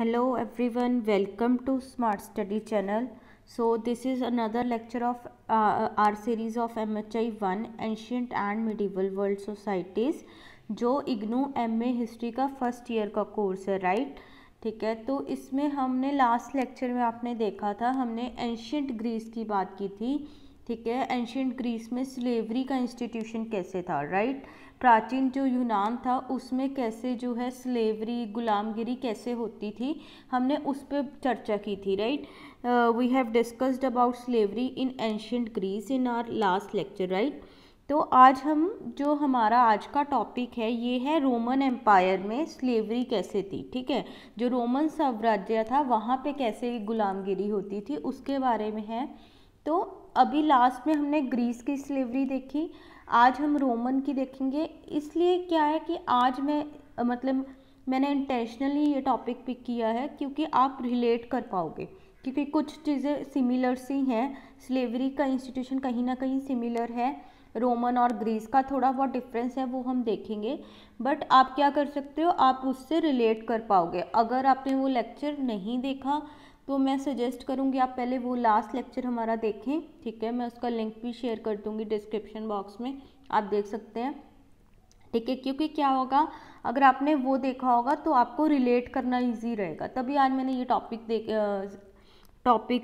Hello everyone, welcome to Smart Study channel. So this is another lecture of our series of MHI 1 Ancient and Medieval World Societies, जो IGNOU MA history का first year का course है, right. ठीक है, तो इसमें हमने last lecture में आपने देखा था, हमने एंशियंट ग्रीस की बात की थी। ठीक है, एंशियंट ग्रीस में स्लेवरी का इंस्टीट्यूशन कैसे था, राइट। प्राचीन जो यूनान था उसमें कैसे जो है स्लेवरी गुलामगिरी कैसे होती थी, हमने उस पर चर्चा की थी, right. We have discussed about slavery in ancient Greece in our last lecture, right. तो आज हम जो हमारा आज का टॉपिक है ये है रोमन एम्पायर में स्लेवरी कैसे थी। ठीक है, जो रोमन साम्राज्य था वहाँ पे कैसे गुलामगिरी होती थी उसके बारे में है। तो अभी लास्ट में हमने ग्रीस की स्लेवरी देखी, आज हम रोमन की देखेंगे। इसलिए क्या है कि आज मैंने इंटेंशनली ये टॉपिक पिक किया है क्योंकि आप रिलेट कर पाओगे, क्योंकि कुछ चीज़ें सिमिलर सी हैं। स्लेवरी का इंस्टीट्यूशन कहीं ना कहीं सिमिलर है, रोमन और ग्रीस का थोड़ा बहुत डिफरेंस है, वो हम देखेंगे। बट आप क्या कर सकते हो, आप उससे रिलेट कर पाओगे। अगर आपने वो लेक्चर नहीं देखा तो मैं सजेस्ट करूँगी आप पहले वो लास्ट लेक्चर हमारा देखें। ठीक है, मैं उसका लिंक भी शेयर कर दूँगी डिस्क्रिप्शन बॉक्स में, आप देख सकते हैं। ठीक है, क्योंकि क्या होगा, अगर आपने वो देखा होगा तो आपको रिलेट करना इजी रहेगा। तभी आज मैंने ये टॉपिक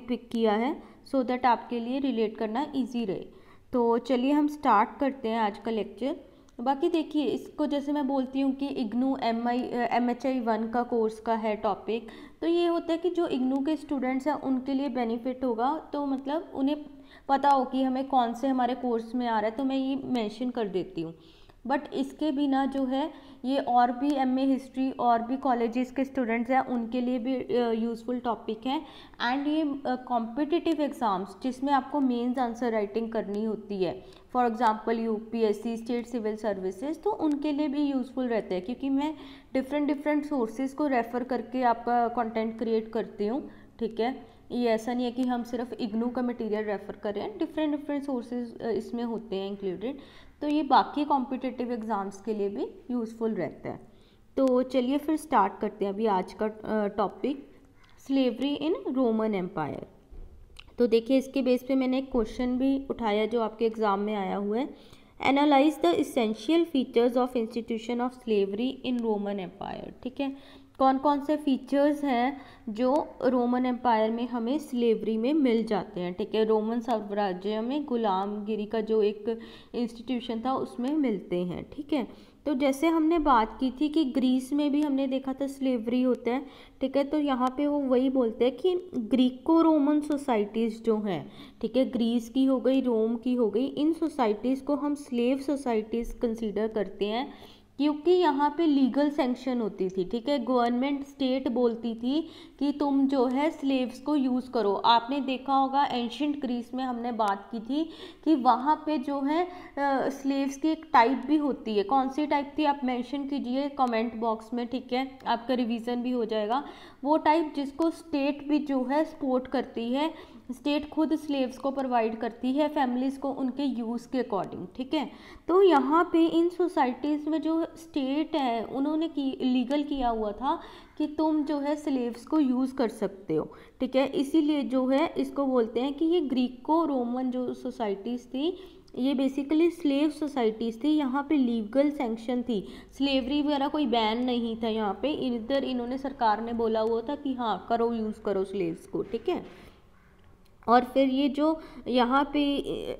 पिक किया है, सो दैट आपके लिए रिलेट करना इजी रहे। तो चलिए हम स्टार्ट करते हैं आज का लेक्चर। बाकी देखिए, इसको जैसे मैं बोलती हूँ कि इग्नू MHI 1 का कोर्स का है टॉपिक, तो ये होता है कि जो इग्नू के स्टूडेंट्स हैं उनके लिए बेनिफिट होगा। तो मतलब उन्हें पता हो कि हमें कौन से हमारे कोर्स में आ रहा है, तो मैं ये मेंशन कर देती हूँ। बट इसके बिना जो है ये और भी MA हिस्ट्री और भी कॉलेजेस के स्टूडेंट्स हैं उनके लिए भी यूज़फुल टॉपिक है। एंड ये कॉम्पिटिटिव एग्ज़ाम्स जिसमें आपको मेंस आंसर राइटिंग करनी होती है, for example UPSC, state civil services, तो उनके लिए भी यूज़फुल रहते हैं, क्योंकि मैं डिफरेंट सोर्सेज को रेफ़र करके आपका कंटेंट क्रिएट करती हूँ। ठीक है, ये ऐसा नहीं है कि हम सिर्फ इग्नू का मटेरियल रेफ़र करें, डिफरेंट सोर्सेज इसमें होते हैं इंक्लूडेड, तो ये बाकी कॉम्पिटिटिव एग्ज़ाम्स के लिए भी यूज़फुल रहता है। तो चलिए फिर स्टार्ट करते हैं अभी आज का topic, slavery in Roman empire. तो देखिए, इसके बेस पे मैंने एक क्वेश्चन भी उठाया जो आपके एग्ज़ाम में आया हुआ है। Analyse the essential features of institution of slavery in Roman empire. ठीक है, कौन कौन से फीचर्स हैं जो रोमन एम्पायर में हमें स्लेवरी में मिल जाते हैं। ठीक है, रोमन साम्राज्य में गुलामगिरी का जो एक इंस्टीट्यूशन था उसमें मिलते हैं। ठीक है, तो जैसे हमने बात की थी कि ग्रीस में भी हमने देखा था स्लेवरी होता है। ठीक है, तो यहाँ पे वो वही बोलते हैं कि ग्रीको रोमन सोसाइटीज़ जो हैं, ठीक है, ग्रीस की हो गई, रोम की हो गई, इन सोसाइटीज़ को हम स्लेव सोसाइटीज़ कंसीडर करते हैं, क्योंकि यहाँ पे लीगल सैंक्शन होती थी। ठीक है, गवर्नमेंट स्टेट बोलती थी कि तुम जो है स्लेव्स को यूज़ करो। आपने देखा होगा एंशियंट ग्रीस में हमने बात की थी कि वहाँ पे जो है स्लेव्स की एक टाइप भी होती है। कौन सी टाइप थी आप मेंशन कीजिए कमेंट बॉक्स में। ठीक है, आपका रिवीजन भी हो जाएगा। वो टाइप जिसको स्टेट भी जो है सपोर्ट करती है, स्टेट खुद स्लेव्स को प्रोवाइड करती है फैमिलीज़ को उनके यूज़ के अकॉर्डिंग। ठीक है, तो यहाँ पे इन सोसाइटीज़ में जो स्टेट है उन्होंने लीगल किया हुआ था कि तुम जो है स्लेव्स को यूज़ कर सकते हो। ठीक है, इसीलिए जो है इसको बोलते हैं कि ये ग्रीको रोमन जो सोसाइटीज़ थी ये बेसिकली स्लेव सोसाइटीज़ थी। यहाँ पे लीगल सैंक्शन थी, स्लेवरी वगैरह कोई बैन नहीं था यहाँ पे। इधर इन्होंने सरकार ने बोला हुआ था कि हाँ करो, यूज़ करो स्लेव्स को। ठीक है, और फिर ये जो यहाँ पे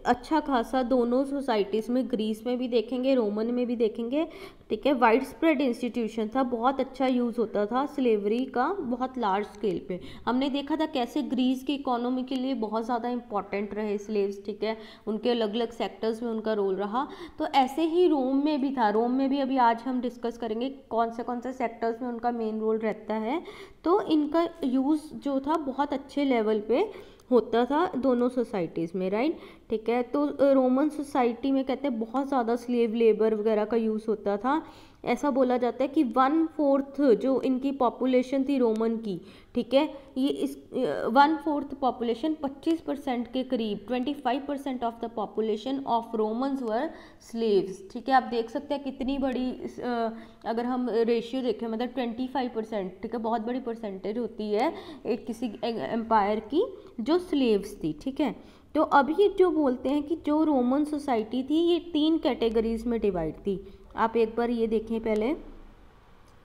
अच्छा खासा दोनों सोसाइटीज़ में, ग्रीस में भी देखेंगे, रोमन में भी देखेंगे। ठीक है, वाइड स्प्रेड इंस्टीट्यूशन था, बहुत अच्छा यूज़ होता था स्लेवरी का, बहुत लार्ज स्केल पे। हमने देखा था कैसे ग्रीस की इकोनॉमी के लिए बहुत ज़्यादा इंपॉर्टेंट रहे स्लेव्स। ठीक है, उनके अलग अलग सेक्टर्स में उनका रोल रहा। तो ऐसे ही रोम में भी था, रोम में भी अभी आज हम डिस्कस करेंगे कौन से सेक्टर्स में उनका मेन रोल रहता है। तो इनका यूज़ जो था बहुत अच्छे लेवल पे होता था दोनों सोसाइटीज़ में, राइट। ठीक है, तो रोमन सोसाइटी में कहते हैं बहुत ज़्यादा स्लेव लेबर वगैरह का यूज़ होता था। ऐसा बोला जाता है कि 1/4 जो इनकी पॉपुलेशन थी रोमन की, ठीक है, ये इस 1/4 पॉपुलेशन 25% के करीब 25% of the population of Romans were slaves, ठीक है। आप देख सकते हैं कितनी बड़ी अगर हम रेशियो देखें मतलब 25%, ठीक है, बहुत बड़ी परसेंटेज होती है एक किसी एम्पायर की जो स्लेव्स थी, ठीक है। तो अभी जो बोलते हैं कि जो रोमन सोसाइटी थी ये 3 कैटेगरीज में डिवाइड थी। आप एक बार ये देखें, पहले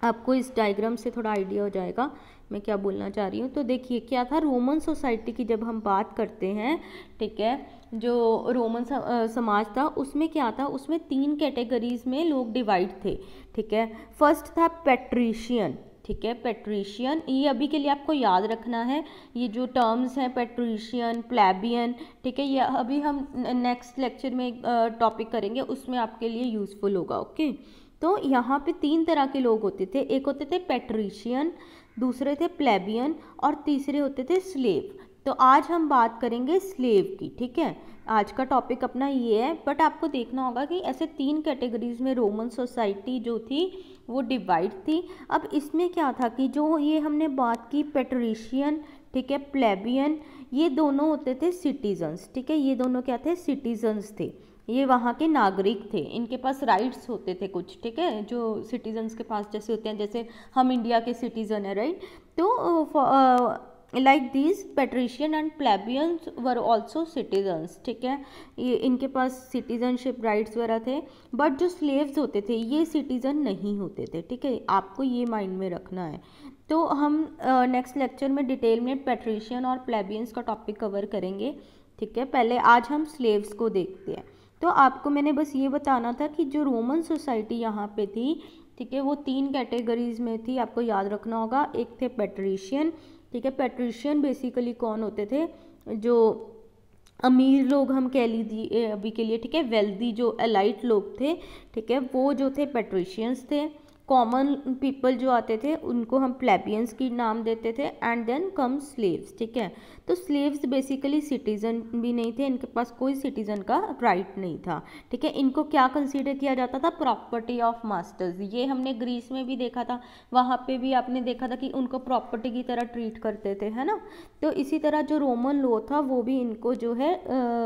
आपको इस डायग्राम से थोड़ा आइडिया हो जाएगा मैं क्या बोलना चाह रही हूँ। तो देखिए क्या था, रोमन सोसाइटी की जब हम बात करते हैं, ठीक है, जो रोमन समाज था उसमें क्या था, उसमें 3 कैटेगरीज में लोग डिवाइड थे, ठीक है। फर्स्ट था पेट्रिशियन, ठीक है, पेट्रिशियन, ये अभी के लिए आपको याद रखना है, ये जो टर्म्स हैं पेट्रिशियन, प्लेबियन, ठीक है, ये अभी हम नेक्स्ट लेक्चर में टॉपिक करेंगे, उसमें आपके लिए यूज़फुल होगा, ओके। तो यहाँ पे 3 तरह के लोग होते थे, एक होते थे पेट्रिशियन, दूसरे थे प्लेबियन और तीसरे होते थे स्लेव। तो आज हम बात करेंगे स्लेव की, ठीक है, आज का टॉपिक अपना ये है। बट आपको देखना होगा कि ऐसे 3 कैटेगरीज में रोमन सोसाइटी जो थी वो डिवाइड थी। अब इसमें क्या था कि जो ये हमने बात की पेट्रिशियन, ठीक है, प्लेबियन, ये दोनों होते थे सिटीजन्स, ठीक है, ये दोनों क्या थे, सिटीजन्स थे, ये वहाँ के नागरिक थे, इनके पास राइट्स होते थे कुछ, ठीक है, जो सिटीजन्स के पास जैसे होते हैं, जैसे हम इंडिया के सिटीजन है, राइट। तो like this patrician and plebeians were also citizens, ठीक है, ये इनके पास सिटीजनशिप राइट्स वगैरह थे। बट जो स्लेव्स होते थे ये सिटीजन नहीं होते थे, ठीक है, आपको ये माइंड में रखना है। तो हम नेक्स्ट लेक्चर में डिटेल में पेट्रिशियन और प्लेबियंस का टॉपिक कवर करेंगे, ठीक है। पहले आज हम स्लेव्स को देखते हैं। तो आपको मैंने बस ये बताना था कि जो रोमन सोसाइटी यहाँ पे थी, ठीक है, वो 3 कैटेगरीज में थी, आपको याद रखना होगा। एक थे पेट्रिशियन, ठीक है, पेट्रिशियन बेसिकली कौन होते थे, जो अमीर लोग हम कह लीजिए अभी के लिए, ठीक है, वेल्दी जो एलाइट लोग थे, ठीक है, वो जो थे पेट्रिशियंस थे। कॉमन पीपल जो आते थे उनको हम प्लेबियंस की नाम देते थे। एंड देन कम स्लेव्स, ठीक है। तो स्लेव्स बेसिकली सिटीजन भी नहीं थे, इनके पास कोई सिटीजन का राइट नहीं था, ठीक है। इनको क्या कंसीडर किया जाता था, प्रॉपर्टी ऑफ मास्टर्स। ये हमने ग्रीस में भी देखा था, वहाँ पे भी आपने देखा था कि उनको प्रॉपर्टी की तरह ट्रीट करते थे, है ना। तो इसी तरह जो रोमन लॉ था वो भी इनको जो है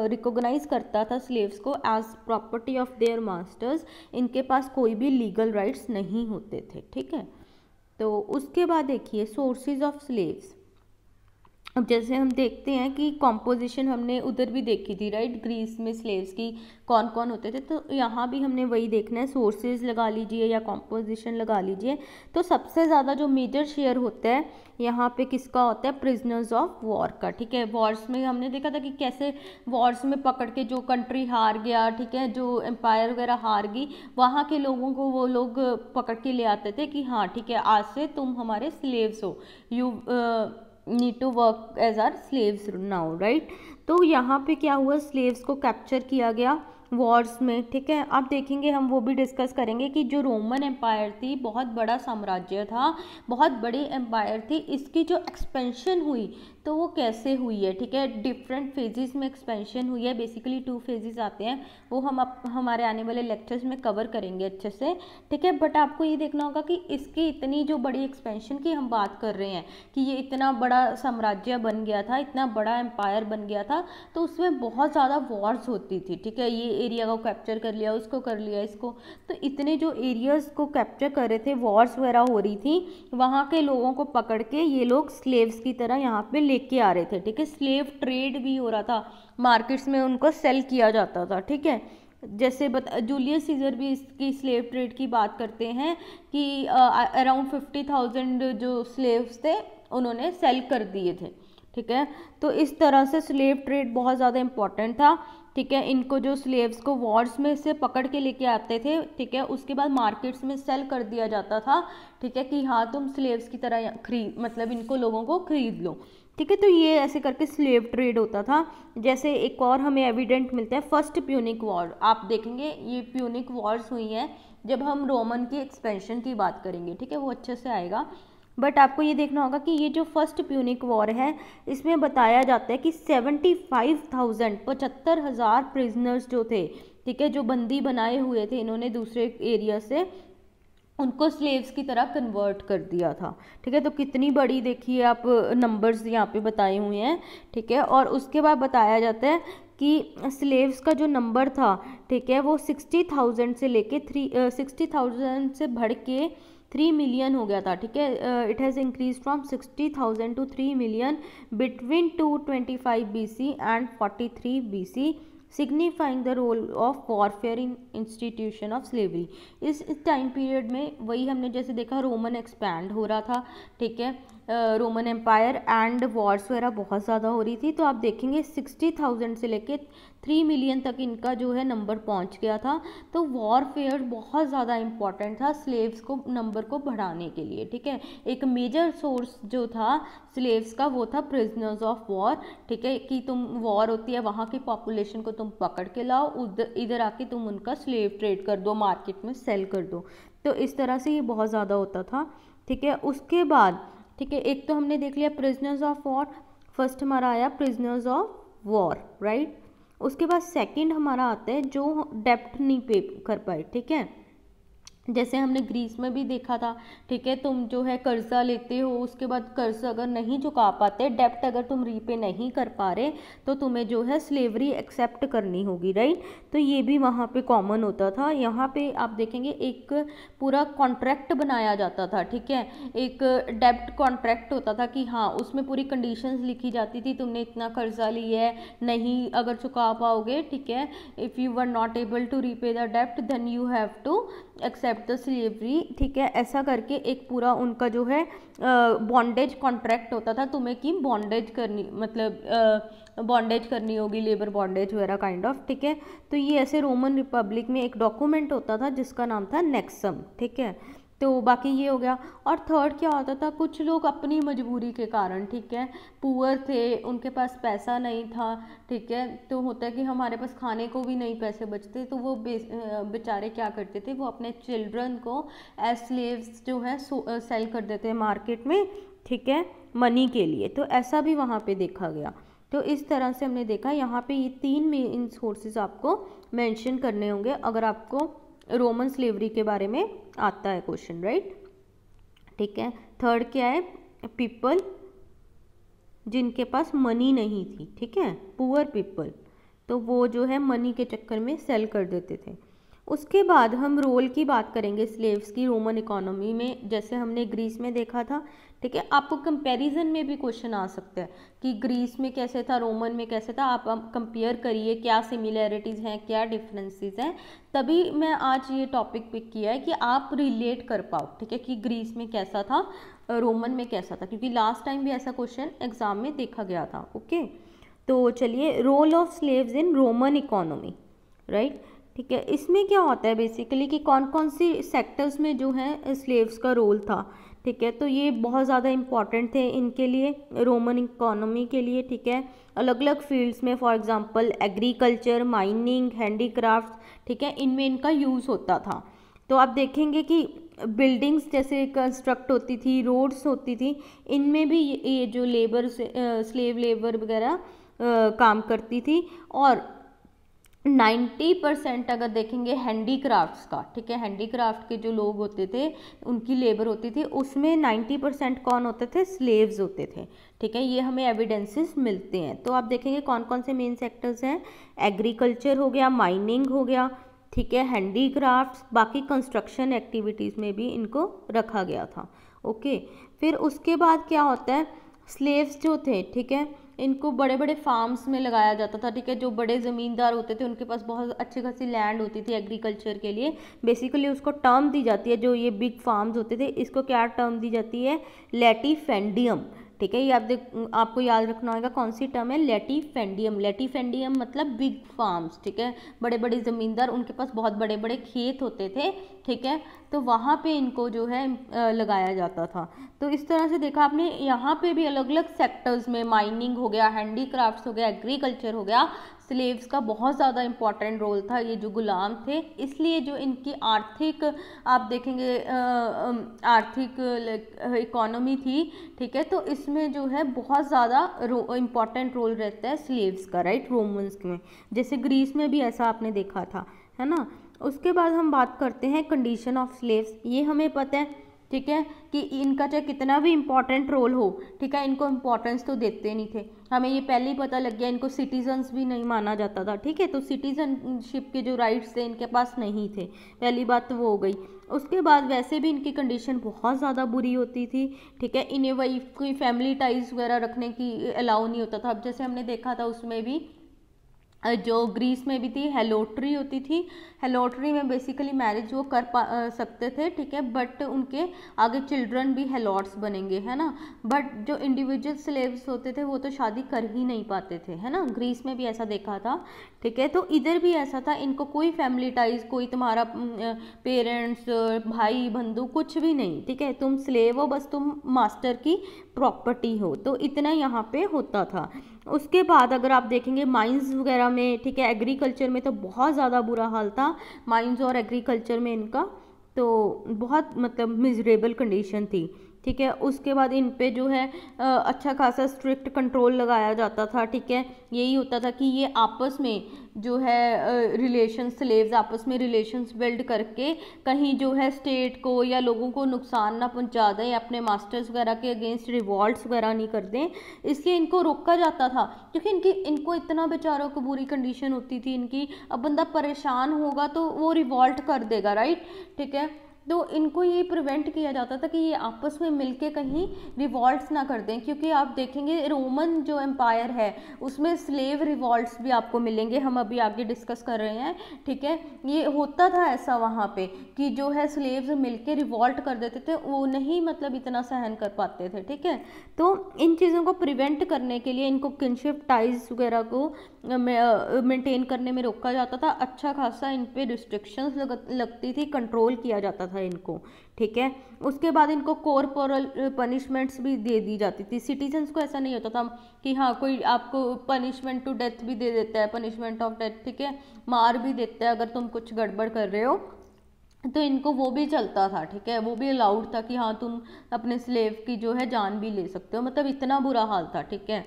रिकॉग्नाइज करता था स्लेव्स को as property of their masters. इनके पास कोई भी लीगल राइट्स नहीं होते थे, ठीक है। तो उसके बाद देखिए सोर्सेज ऑफ स्लेव्स। अब जैसे हम देखते हैं कि कॉम्पोजिशन हमने उधर भी देखी थी, राइट, ग्रीस में स्लेव्स की कौन कौन होते थे। तो यहाँ भी हमने वही देखना है, सोर्सेज लगा लीजिए या कॉम्पोजिशन लगा लीजिए। तो सबसे ज़्यादा जो मेजर शेयर होता है यहाँ पे किसका होता है, प्रिजनर्स ऑफ वॉर का, ठीक है। वॉर्स में हमने देखा था कि कैसे वॉर्स में पकड़ के जो कंट्री हार गया, ठीक है, जो एम्पायर वगैरह हार गई, वहाँ के लोगों को वो लोग पकड़ के ले आते थे कि हाँ ठीक है, आज से तुम हमारे स्लेव्स हो, you need to work as our slaves now, right. तो यहाँ पे क्या हुआ, स्लेव्स को कैप्चर किया गया वॉर्स में, ठीक है। अब देखेंगे हम, वो भी डिस्कस करेंगे कि जो रोमन एम्पायर थी बहुत बड़ा साम्राज्य था, बहुत बड़ी एम्पायर थी, इसकी जो एक्सपेंशन हुई तो वो कैसे हुई है, ठीक है। डिफरेंट फेजेस में एक्सपेंशन हुई है, बेसिकली 2 फेजेस आते हैं, वो हम हमारे आने वाले लेक्चर्स में कवर करेंगे अच्छे से, ठीक है। बट आपको ये देखना होगा कि इसकी इतनी जो बड़ी एक्सपेंशन की हम बात कर रहे हैं कि ये इतना बड़ा साम्राज्य बन गया था, इतना बड़ा एम्पायर बन गया था, तो उसमें बहुत ज़्यादा वॉर्स होती थी, ठीक है। ये एरिया को कैप्चर कर लिया, उसको कर लिया, इसको, तो इतने जो एरियाज को कैप्चर कर रहे थे, वॉर्स वगैरह हो रही थी, वहाँ के लोगों को पकड़ के ये लोग स्लेव्स की तरह यहाँ पे लेके आ रहे थे, ठीक है। स्लेव ट्रेड भी हो रहा था, मार्केट्स में उनको सेल किया जाता था, ठीक है। जैसे जूलियस सीजर भी इसकी स्लेव ट्रेड की बात करते हैं कि अराउंड 50,000 जो स्लेव्स थे उन्होंने सेल कर दिए थे, ठीक है। तो इस तरह से स्लेव ट्रेड बहुत ज़्यादा इंपॉर्टेंट था, ठीक है। इनको जो स्लेव्स को वॉर्स में से पकड़ के लेके आते थे, ठीक है, उसके बाद मार्केट्स में सेल कर दिया जाता था, ठीक है, कि हाँ तुम स्लेव्स की तरह मतलब इनको लोगों को खरीद लो, ठीक है। तो ये ऐसे करके स्लेव ट्रेड होता था। जैसे एक और हमें एविडेंट मिलता है, फर्स्ट प्यूनिक वॉर। आप देखेंगे ये प्यूनिक वॉर्स हुई हैं जब हम रोमन की एक्सपेंशन की बात करेंगे, ठीक है, वो अच्छे से आएगा। बट आपको ये देखना होगा कि ये जो फर्स्ट प्यूनिक वॉर है इसमें बताया जाता है कि 75,000 75,000 प्रिजनर्स जो थे, ठीक है, जो बंदी बनाए हुए थे इन्होंने दूसरे एरिया से, उनको स्लेव्स की तरह कन्वर्ट कर दिया था। ठीक है, तो कितनी बड़ी देखिए आप नंबर्स यहाँ पे बताए हुए हैं। ठीक है, और उसके बाद बताया जाता है कि स्लेव्स का जो नंबर था, ठीक है, वो 60,000 से लेके 60,000 से बढ़ के 3 मिलियन हो गया था। ठीक है, it has increase from 60,000 to 3 million between 225 BC and 43 BC, signifying the role of warfare in institution of slavery. इस टाइम पीरियड में वही हमने जैसे देखा रोमन एक्सपैंड हो रहा था। ठीक है, रोमन एम्पायर एंड वॉर्स वगैरह बहुत ज़्यादा हो रही थी। तो आप देखेंगे 60,000 से लेके 3 मिलियन तक इनका जो है नंबर पहुंच गया था। तो वॉरफेयर बहुत ज़्यादा इम्पॉर्टेंट था स्लेव्स को नंबर को बढ़ाने के लिए। ठीक है, एक मेजर सोर्स जो था स्लेव्स का वो था प्रिजनर्स ऑफ वॉर। ठीक है, कि तुम वॉर होती है वहाँ की पॉपुलेशन को तुम पकड़ के लाओ, इधर आके तुम उनका स्लेव ट्रेड कर दो, मार्केट में सेल कर दो। तो इस तरह से ये बहुत ज़्यादा होता था। ठीक है, उसके बाद ठीक है, एक तो हमने देख लिया प्रिजनर्स ऑफ वॉर, फर्स्ट हमारा आया प्रिजनर्स ऑफ वॉर, राइट। उसके बाद सेकंड हमारा आता है जो डेप्ट नहीं पे कर पाए। ठीक है, जैसे हमने ग्रीस में भी देखा था। ठीक है, तुम जो है कर्जा लेते हो, उसके बाद कर्जा अगर नहीं चुका पाते, डेप्ट अगर तुम रीपे नहीं कर पा रहे, तो तुम्हें जो है स्लेवरी एक्सेप्ट करनी होगी, राइट। तो ये भी वहाँ पे कॉमन होता था। यहाँ पे आप देखेंगे एक पूरा कॉन्ट्रैक्ट बनाया जाता था। ठीक है, एक डेप्ट कॉन्ट्रैक्ट होता था कि हाँ उसमें पूरी कंडीशंस लिखी जाती थी, तुमने इतना कर्जा लिया है, नहीं अगर चुका पाओगे, ठीक है, if you were not able to repay the डेप्ट then you have to accept the slavery. ठीक है, ऐसा करके एक पूरा उनका जो है बॉन्डेज कॉन्ट्रैक्ट होता था, तुम्हें कि बॉन्डेज करनी, मतलब बॉन्डेज करनी होगी, लेबर बॉन्डेज वगैरह काइंड ऑफ। ठीक है, तो ये ऐसे रोमन रिपब्लिक में एक डॉक्यूमेंट होता था जिसका नाम था नेक्सम। ठीक है, तो बाकी ये हो गया। और थर्ड क्या होता था, कुछ लोग अपनी मजबूरी के कारण, ठीक है, पुअर थे, उनके पास पैसा नहीं था। ठीक है, तो होता है कि हमारे पास खाने को भी नहीं पैसे बचते, तो वो बेचारे क्या करते थे, वो अपने चिल्ड्रन को एज स्लेव्स जो है सेल कर देते हैं मार्केट में। ठीक है, मनी के लिए। तो ऐसा भी वहाँ पे देखा गया। तो इस तरह से हमने देखा यहाँ पे ये 3 मेन सोर्सेज आपको मेंशन करने होंगे अगर आपको रोमन स्लेवरी के बारे में आता है क्वेश्चन, राइट। ठीक है, थर्ड क्या है, पीपल जिनके पास मनी नहीं थी। ठीक है, पुअर पीपल, तो वो जो है मनी के चक्कर में सेल कर देते थे। उसके बाद हम रोल की बात करेंगे स्लेव्स की रोमन इकोनॉमी में, जैसे हमने ग्रीस में देखा था। ठीक है, आपको कंपैरिजन में भी क्वेश्चन आ सकता है कि ग्रीस में कैसे था, रोमन में कैसे था, आप कंपेयर करिए क्या सिमिलैरिटीज़ हैं, क्या डिफरेंसेस हैं। तभी मैं आज ये टॉपिक पिक किया है कि आप रिलेट कर पाओ। ठीक है, कि ग्रीस में कैसा था, रोमन में कैसा था, क्योंकि लास्ट टाइम भी ऐसा क्वेश्चन एग्जाम में देखा गया था। ओके, तो चलिए, role of slaves in Roman economy, right. ठीक है, इसमें क्या होता है बेसिकली कि कौन कौन सी सेक्टर्स में जो है स्लेव्स का रोल था। ठीक है, तो ये बहुत ज़्यादा इम्पॉर्टेंट थे इनके लिए, रोमन इकोनॉमी के लिए। ठीक है, अलग अलग फील्ड्स में, for example agriculture, mining, handicrafts, ठीक है, इनमें इनका यूज़ होता था। तो आप देखेंगे कि बिल्डिंग्स जैसे कंस्ट्रक्ट होती थी, रोड्स होती थी, इनमें भी ये जो लेबर स्लेव लेबर वगैरह काम करती थी। और 90% अगर देखेंगे हैंडीक्राफ्ट्स का, ठीक है, हैंडीक्राफ्ट के जो लोग होते थे उनकी लेबर होती थी, उसमें 90% कौन होते थे, स्लेव्स होते थे। ठीक है, ये हमें एविडेंसेस मिलते हैं। तो आप देखेंगे कौन कौन से मेन सेक्टर्स हैं, एग्रीकल्चर हो गया, माइनिंग हो गया, ठीक है, हैंडीक्राफ्ट्स, बाकी कंस्ट्रक्शन एक्टिविटीज़ में भी इनको रखा गया था। ओके, फिर उसके बाद क्या होता है, स्लेव्स जो थे, ठीक है, इनको बड़े बड़े फार्म्स में लगाया जाता था। ठीक है, जो बड़े ज़मींदार होते थे उनके पास बहुत अच्छी खासी लैंड होती थी एग्रीकल्चर के लिए। बेसिकली उसको टर्म दी जाती है, जो ये बिग फार्म्स होते थे इसको क्या टर्म दी जाती है, लैटिफेंडियम। ठीक है, ये आपको याद रखना होगा कौन सी टर्म है, लैटिफेंडियम। लैटिफेंडियम मतलब बिग फार्म्स। ठीक है, बड़े बड़े ज़मींदार, उनके पास बहुत बड़े बड़े खेत होते थे। ठीक है, तो वहाँ पे इनको जो है लगाया जाता था। तो इस तरह से देखा आपने, यहाँ पे भी अलग अलग सेक्टर्स में, माइनिंग हो गया, हैंडीक्राफ्ट्स हो गया, एग्रीकल्चर हो गया, स्लेव्स का बहुत ज़्यादा इंपॉर्टेंट रोल था। ये जो गुलाम थे, इसलिए जो इनकी आर्थिक आप देखेंगे आर्थिक इकोनॉमी थी, ठीक है, तो इसमें जो है बहुत ज़्यादा इम्पॉर्टेंट रोल रहता है स्लेव्स का, राइट, रोमन्स में। जैसे ग्रीस में भी ऐसा आपने देखा था, है ना। उसके बाद हम बात करते हैं कंडीशन ऑफ स्लेव्स। ये हमें पता है, ठीक है, कि इनका चाहे कितना भी इम्पोर्टेंट रोल हो, ठीक है, इनको इम्पोर्टेंस तो देते नहीं थे। हमें ये पहले ही पता लग गया, इनको सिटीजन्स भी नहीं माना जाता था, ठीक है, तो सिटीजनशिप के जो राइट्स थे इनके पास नहीं थे, पहली बात तो वो हो गई। उसके बाद वैसे भी इनकी कंडीशन बहुत ज़्यादा बुरी होती थी, ठीक है, इन्हें वही कोई फैमिली टाइज वगैरह रखने की अलाउ नहीं होता था। अब जैसे हमने देखा था उसमें भी जो ग्रीस में भी थी, हेलोट्री होती थी। हेलोट्री में बेसिकली मैरिज वो कर सकते थे, ठीक है, बट उनके आगे चिल्ड्रन भी हेलोट्स बनेंगे, है ना। बट जो इंडिविजुअल स्लेव्स होते थे वो तो शादी कर ही नहीं पाते थे, है ना। ग्रीस में भी ऐसा देखा था, ठीक है, तो इधर भी ऐसा था, इनको कोई फैमिली टाइज, कोई तुम्हारा पेरेंट्स, भाई बंधु कुछ भी नहीं, ठीक है, तुम स्लेव हो, बस तुम मास्टर की प्रॉपर्टी हो, तो इतना यहाँ पे होता था। उसके बाद अगर आप देखेंगे माइंस वगैरह में, ठीक है, एग्रीकल्चर में तो बहुत ज़्यादा बुरा हाल था माइंस और एग्रीकल्चर में इनका, तो बहुत मतलब मिजरेबल कंडीशन थी, ठीक है। उसके बाद इन पे जो है अच्छा खासा स्ट्रिक्ट कंट्रोल लगाया जाता था, ठीक है। यही होता था कि ये आपस में जो है रिलेशन, स्लेव्स आपस में रिलेशंस बिल्ड करके कहीं जो है स्टेट को या लोगों को नुकसान ना पहुंचा दें, अपने मास्टर्स वगैरह के अगेंस्ट रिवॉल्ट्स वगैरह नहीं कर दें, इसलिए इनको रोका जाता था, क्योंकि इनको इतना बेचारों को बुरी कंडीशन होती थी इनकी। अब बंदा परेशान होगा तो वो रिवॉल्ट कर देगा, राइट, ठीक है, तो इनको ये प्रिवेंट किया जाता था कि ये आपस में मिलके कहीं रिवॉल्ट्स ना कर दें, क्योंकि आप देखेंगे रोमन जो एम्पायर है उसमें स्लेव रिवॉल्ट्स भी आपको मिलेंगे, हम अभी आगे डिस्कस कर रहे हैं, ठीक है। ये होता था ऐसा वहाँ पे कि जो है स्लेव्स मिलके रिवॉल्ट कर देते थे, वो नहीं मतलब इतना सहन कर पाते थे, ठीक है। तो इन चीज़ों को प्रिवेंट करने के लिए इनको किनशिप टाइज वगैरह को मेंटेन करने में रोका जाता था, अच्छा खासा इन पे रिस्ट्रिक्शंस लगती थी, कंट्रोल किया जाता था इनको, ठीक है। उसके बाद इनको कॉर्पोरल पनिशमेंट्स भी दे दी जाती थी। सिटीजन्स को ऐसा नहीं होता था कि हाँ कोई आपको पनिशमेंट टू डेथ भी दे देता है, पनिशमेंट ऑफ डेथ, ठीक है, मार भी देता है अगर तुम कुछ गड़बड़ कर रहे हो, तो इनको वो भी चलता था, ठीक है, वो भी अलाउड था कि हाँ तुम अपने स्लेव की जो है जान भी ले सकते हो, मतलब इतना बुरा हाल था, ठीक है।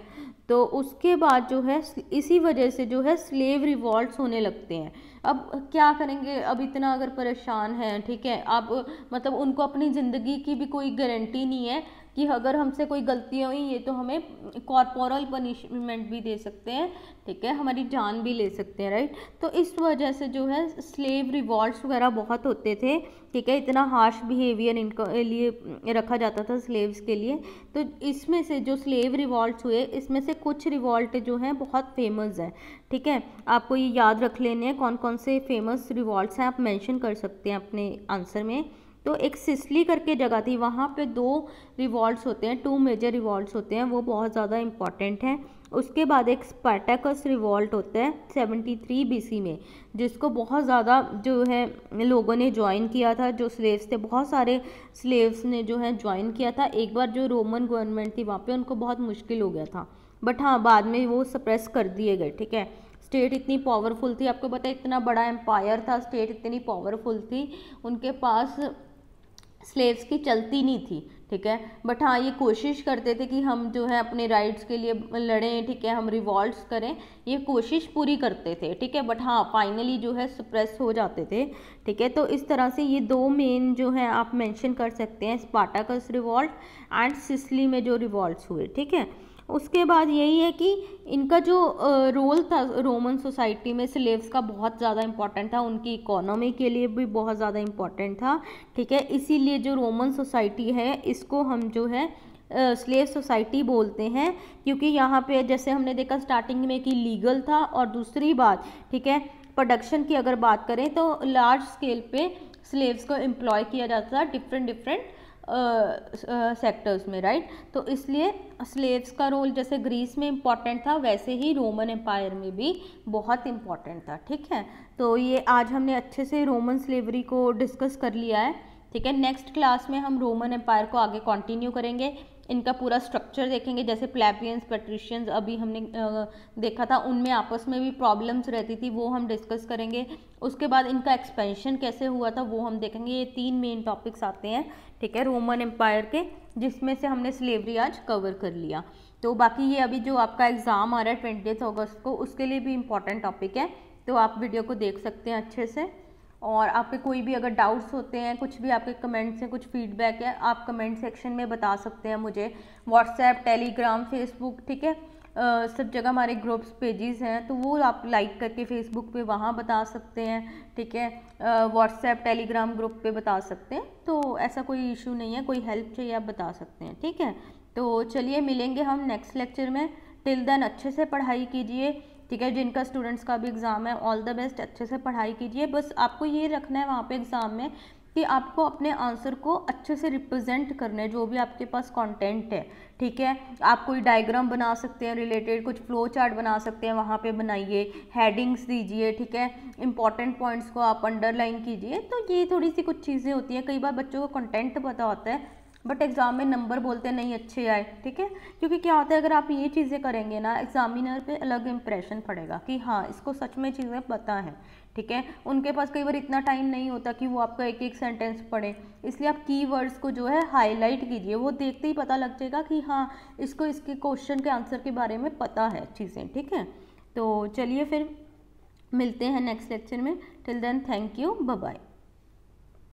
तो उसके बाद जो है इसी वजह से जो है स्लेव रिवॉल्ट्स होने लगते हैं। अब क्या करेंगे, अब इतना अगर परेशान हैं, ठीक है, आप मतलब उनको अपनी ज़िंदगी की भी कोई गारंटी नहीं है कि अगर हमसे कोई गलतियाँ हुई ये तो हमें कॉर्पोरल पनिशमेंट भी दे सकते हैं, ठीक है, हमारी जान भी ले सकते हैं, राइट। तो इस वजह से जो है स्लेव रिवॉल्ट्स वगैरह बहुत होते थे, ठीक है, इतना हार्श बिहेवियर इनको लिए रखा जाता था स्लेव्स के लिए। तो इसमें से जो स्लेव रिवॉल्ट्स हुए, इसमें से कुछ रिवॉल्ट जो हैं बहुत फेमस है, ठीक है, आपको ये याद रख लेने हैं कौन कौन से फेमस रिवॉल्ट्स हैं, आप मेंशन कर सकते हैं अपने आंसर में। तो एक सिसली करके जगह थी, वहाँ पे 2 रिवॉल्ट्स होते हैं, 2 मेजर रिवॉल्ट्स होते हैं, वो बहुत ज़्यादा इंपॉर्टेंट हैं। उसके बाद एक स्पार्टैकस रिवॉल्ट होता है 73 BC में, जिसको बहुत ज़्यादा जो है लोगों ने ज्वाइन किया था, जो स्लेव्स थे, बहुत सारे स्लेव्स ने जो है ज्वाइन किया था। एक बार जो रोमन गवर्नमेंट थी वहाँ पे उनको बहुत मुश्किल हो गया था, बट हाँ बाद में वो सप्रेस कर दिए गए, ठीक है। स्टेट इतनी पावरफुल थी, आपको पता है इतना बड़ा एम्पायर था, स्टेट इतनी पावरफुल थी, उनके पास स्लेव्स की चलती नहीं थी, ठीक है, बट हाँ ये कोशिश करते थे कि हम जो है अपने राइट्स के लिए लड़ें, ठीक है, हम रिवॉल्ट्स करें, ये कोशिश पूरी करते थे, ठीक है, बट हाँ फाइनली जो है सप्रेस हो जाते थे, ठीक है। तो इस तरह से ये 2 मेन जो है आप मेंशन कर सकते हैं, स्पार्टाकस रिवॉल्ट एंड सिसली में जो रिवॉल्ट्स हुए, ठीक है। उसके बाद यही है कि इनका जो रोल था रोमन सोसाइटी में स्लेव्स का बहुत ज़्यादा इम्पॉर्टेंट था, उनकी इकोनॉमी के लिए भी बहुत ज़्यादा इम्पॉर्टेंट था, ठीक है। इसीलिए जो रोमन सोसाइटी है इसको हम जो है स्लेव सोसाइटी बोलते हैं, क्योंकि यहाँ पे जैसे हमने देखा स्टार्टिंग में कि लीगल था, और दूसरी बात, ठीक है, प्रोडक्शन की अगर बात करें तो लार्ज स्केल पे स्लेव्स को एम्प्लॉय किया जाता था डिफरेंट सेक्टर्स में, राइट। तो इसलिए स्लेव्स का रोल जैसे ग्रीस में इम्पॉर्टेंट था, वैसे ही रोमन एम्पायर में भी बहुत इम्पॉर्टेंट था, ठीक है। तो ये आज हमने अच्छे से रोमन स्लेवरी को डिस्कस कर लिया है, ठीक है। नेक्स्ट क्लास में हम रोमन एम्पायर को आगे कंटिन्यू करेंगे, इनका पूरा स्ट्रक्चर देखेंगे, जैसे प्लेबियंस, पैट्रिशियंस अभी हमने देखा था, उनमें आपस में भी प्रॉब्लम्स रहती थी, वो हम डिस्कस करेंगे। उसके बाद इनका एक्सपेंशन कैसे हुआ था वो हम देखेंगे। ये 3 मेन टॉपिक्स आते हैं, ठीक है, रोमन एम्पायर के, जिसमें से हमने स्लेवरी आज कवर कर लिया। तो बाकी ये अभी जो आपका एग्ज़ाम आ रहा है 20 अगस्त को, उसके लिए भी इम्पॉर्टेंट टॉपिक है, तो आप वीडियो को देख सकते हैं अच्छे से। और आपके कोई भी अगर डाउट्स होते हैं, कुछ भी आपके कमेंट्स हैं, कुछ फीडबैक है, आप कमेंट सेक्शन में बता सकते हैं मुझे। व्हाट्सएप, टेलीग्राम, फेसबुक, ठीक है, सब जगह हमारे ग्रुप्स पेजेस हैं, तो वो आप लाइक करके फेसबुक पे वहाँ बता सकते हैं, ठीक है, व्हाट्सएप टेलीग्राम ग्रुप पे बता सकते हैं। तो ऐसा कोई इशू नहीं है, कोई हेल्प चाहिए आप बता सकते हैं, ठीक है। तो चलिए मिलेंगे हम नेक्स्ट लेक्चर में। टिल देन अच्छे से पढ़ाई कीजिए, ठीक है। जिनका स्टूडेंट्स का भी एग्ज़ाम है, ऑल द बेस्ट, अच्छे से पढ़ाई कीजिए। बस आपको ये रखना है वहाँ पे एग्ज़ाम में कि आपको अपने आंसर को अच्छे से रिप्रेजेंट करना है, जो भी आपके पास कंटेंट है, ठीक है। आप कोई डायग्राम बना सकते हैं रिलेटेड, कुछ फ्लो चार्ट बना सकते हैं, वहाँ पे बनाइए, हेडिंग्स दीजिए, ठीक है, इंपॉर्टेंट पॉइंट्स को आप अंडरलाइन कीजिए। तो ये थोड़ी सी कुछ चीज़ें होती हैं, कई बार बच्चों को कंटेंट पता होता है बट एग्ज़ाम में नंबर बोलते हैं नहीं अच्छे आए, ठीक है। क्योंकि क्या होता है, अगर आप ये चीज़ें करेंगे ना, एग्जामिनर पे अलग इंप्रेशन पड़ेगा कि हाँ इसको सच में चीज़ें पता है, ठीक है। उनके पास कई बार इतना टाइम नहीं होता कि वो आपका एक एक सेंटेंस पढ़े, इसलिए आप कीवर्ड्स को जो है हाईलाइट कीजिए, वो देखते ही पता लग जाएगा कि हाँ इसको इसके क्वेश्चन के आंसर के बारे में पता है चीज़ें, ठीक है। तो चलिए फिर मिलते हैं नेक्स्ट लेक्चर में। Till then thank you, bye bye.